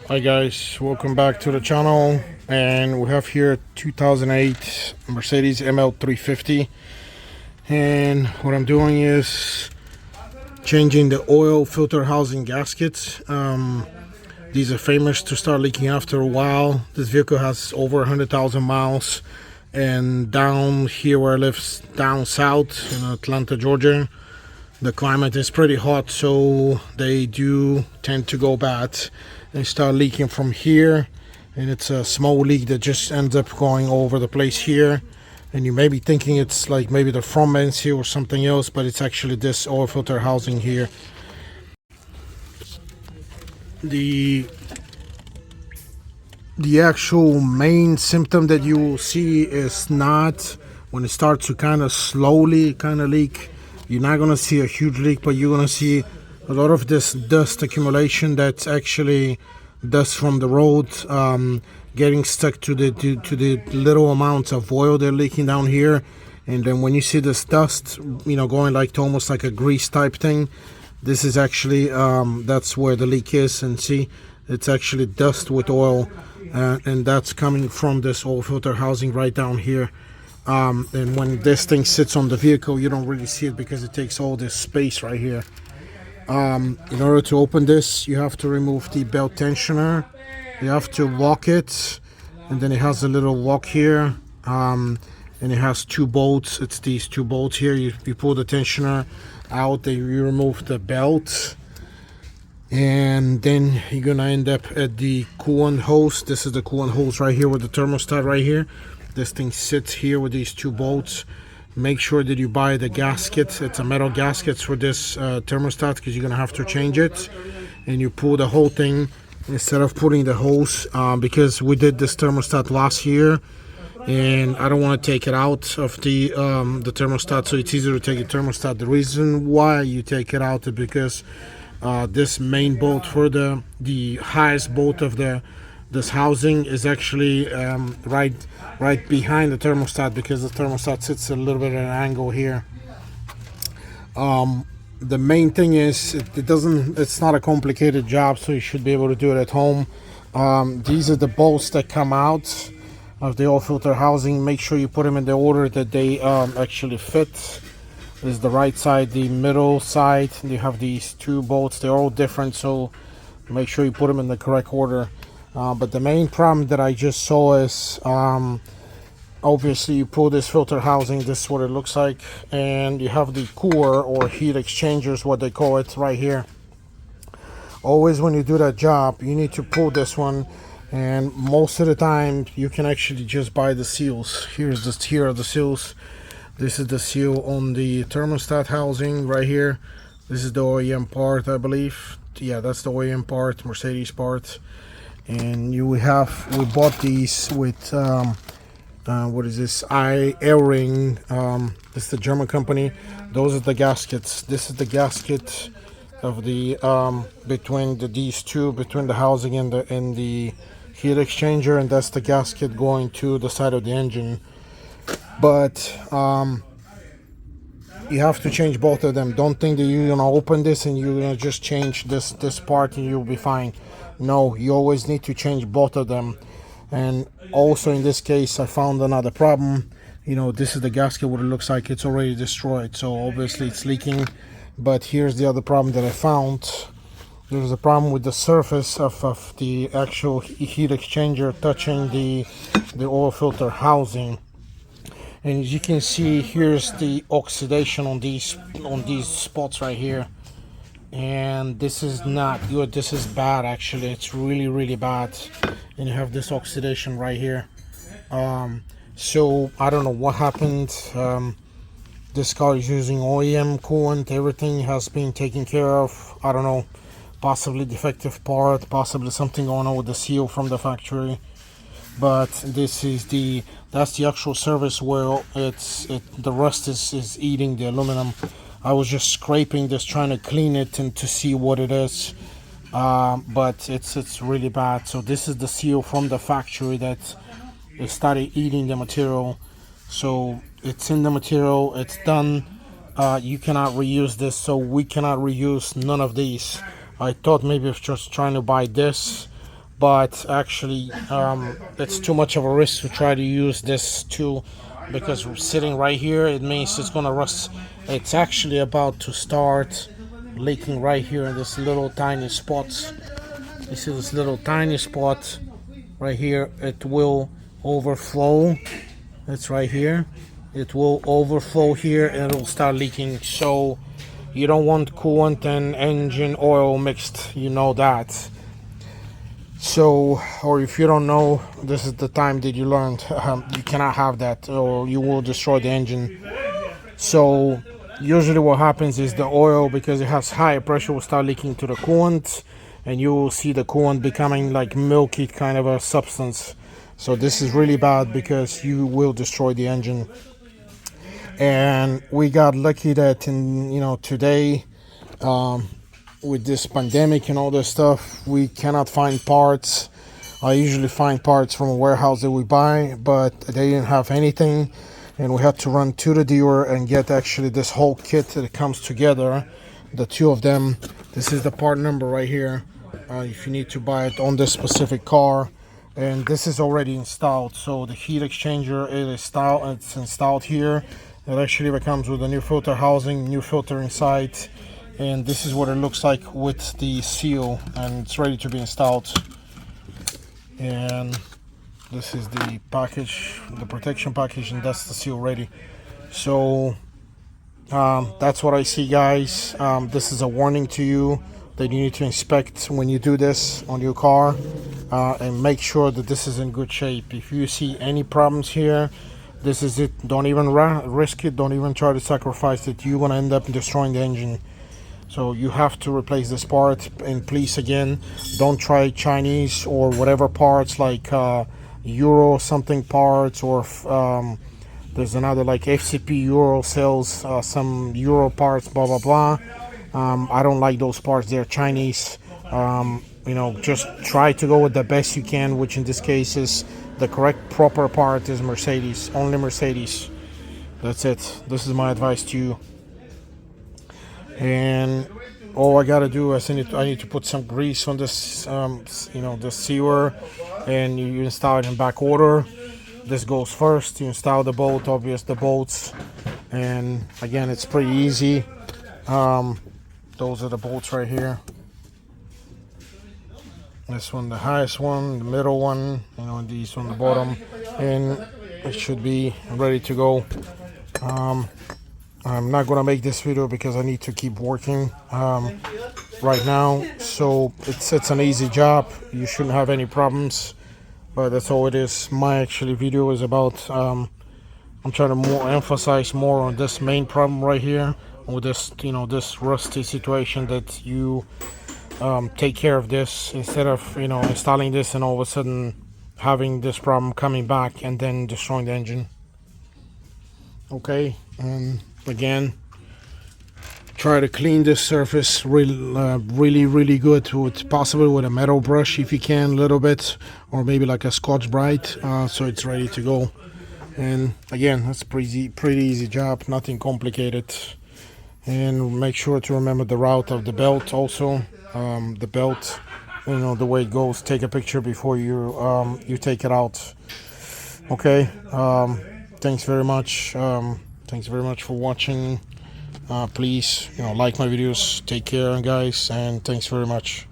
Hi guys, welcome back to the channel, and we have here 2008 Mercedes ML350, and what I'm doing is changing the oil filter housing gaskets. These are famous to start leaking after a while. This vehicle has over 100,000 miles, and down here where I live, down south in Atlanta, Georgia, the climate is pretty hot, so they do tend to go bad and start leaking from here. And it's a small leak that just ends up going over the place here, and you may be thinking it's like maybe the front ends here or something else, but it's actually this oil filter housing here. The actual main symptom that you will see is not when it starts to kind of slowly leak. You're not gonna see a huge leak, but you're gonna see a lot of this dust accumulation. That's actually dust from the road getting stuck to the little amounts of oil they're leaking down here. And then when you see this dust, going like to almost like a grease type thing, this is actually that's where the leak is. And see, it's actually dust with oil, and that's coming from this oil filter housing right down here. And when this thing sits on the vehicle, you don't really see it because it takes all this space right here. In order to open this, you have to remove the belt tensioner. You have to lock it, and then it has a little lock here, and it has two bolts. It's these two bolts here. You pull the tensioner out, then you remove the belt, and then you're gonna end up at the coolant hose. This is the coolant hose right here with the thermostat right here. This thing sits here with these two bolts. Make sure that you buy the gasket. It's a metal gasket for this thermostat, because you're gonna have to change it. And you pull the whole thing instead of putting the hose, because we did this thermostat last year, and I don't want to take it out of the thermostat, so it's easier to take the thermostat. The reason why you take it out is because this main bolt for the highest bolt of this housing is actually right behind the thermostat, because the thermostat sits a little bit at an angle here. The main thing is it's not a complicated job, so you should be able to do it at home. These are the bolts that come out of the oil filter housing. Make sure you put them in the order that they actually fit. This is the right side, the middle side. You have these two bolts. They're all different, so make sure you put them in the correct order. But the main problem that I just saw is obviously you pull this filter housing. This is what it looks like, and you have the cooler or heat exchangers, what they call it, right here. Always when you do that job, you need to pull this one, and most of the time you can actually just buy the seals. Here are the seals. This is the seal on the thermostat housing right here. This is the OEM part, I believe. Yeah, that's the OEM part, Mercedes part. And we bought these with what is this? Airing. This is the German company. Those are the gaskets. This is the gasket of the between these two, between the housing and the heat exchanger, and that's the gasket going to the side of the engine. But you have to change both of them. Don't think that you're gonna open this and you're gonna just change this part and you'll be fine. No, you always need to change both of them. And also in this case, I found another problem. This is the gasket, what it looks like. It's already destroyed, so obviously it's leaking. But here's the other problem that I found. There's a problem with the surface of the actual heat exchanger touching the oil filter housing. And as you can see, here's the oxidation on these spots right here. And this is not good. This is bad, actually. It's really bad. And you have this oxidation right here. So I don't know what happened. This car is using OEM coolant. Everything has been taken care of. I don't know, possibly defective part, possibly something going on with the seal from the factory. But this is that's the actual surface where the rust is eating the aluminum. I was just scraping this, trying to clean it and to see what it is, but it's really bad. So this is the seal from the factory that it started eating the material. So it's in the material, it's done. You cannot reuse this, so we cannot reuse none of these. I thought maybe of just trying to buy this, but actually it's too much of a risk to try to use this tool, because sitting right here, it means it's gonna rust. It's actually about to start leaking right here in this little tiny spots. You see this little tiny spot right here? It will overflow. It's right here. It will overflow here and it will start leaking. So you don't want coolant and engine oil mixed, you know that. So, or if you don't know, this is the time that you learned. You cannot have that, or you will destroy the engine. So, usually what happens is the oil, because it has higher pressure, will start leaking to the coolant, and you will see the coolant becoming like milky kind of a substance. So this is really bad because you will destroy the engine. And we got lucky that today, with this pandemic and all this stuff, we cannot find parts. I usually find parts from a warehouse that we buy, but they didn't have anything, and we had to run to the dealer and get actually this whole kit that comes together, the two of them. This is the part number right here, if you need to buy it on this specific car. And this is already installed, so the heat exchanger it's installed here. It actually comes with a new filter housing, new filter inside, and this is what it looks like with the seal, and it's ready to be installed. And this is the package, the protection package, and that's the seal ready. So that's what I see, guys. This is a warning to you that you need to inspect when you do this on your car, and make sure that this is in good shape. If you see any problems here, this is it. Don't even risk it. Don't even try to sacrifice it. You're gonna end up destroying the engine. So you have to replace this part. And please, again, don't try Chinese or whatever parts, like Euro something parts, or there's another like FCP Euro sells some Euro parts, blah blah blah. I don't like those parts. They're Chinese. Just try to go with the best you can, which in this case is the correct proper part is Mercedes, only Mercedes. That's it. This is my advice to you. And all I gotta do is I need to put some grease on this, the sewer, and you install it in back order. This goes first. You install the bolt, the bolts, and again, it's pretty easy. Those are the bolts right here. This one, the highest one, the middle one, and these on the bottom, and it should be ready to go. I'm not gonna make this video because I need to keep working right now. So it's an easy job. You shouldn't have any problems, but that's all it is. My actually video is about I'm trying to emphasize more on this main problem right here with this this rusty situation, that you take care of this instead of installing this and all of a sudden having this problem coming back and then destroying the engine. Okay, and again, try to clean this surface really good, with possibly with a metal brush if you can, a little bit, or maybe like a Scotch-Brite, so it's ready to go. And again, that's pretty easy job, nothing complicated. And make sure to remember the route of the belt also. The belt, the way it goes. Take a picture before you take it out. Okay. Thanks very much. Thanks very much for watching. Please, like my videos. Take care, guys, and thanks very much.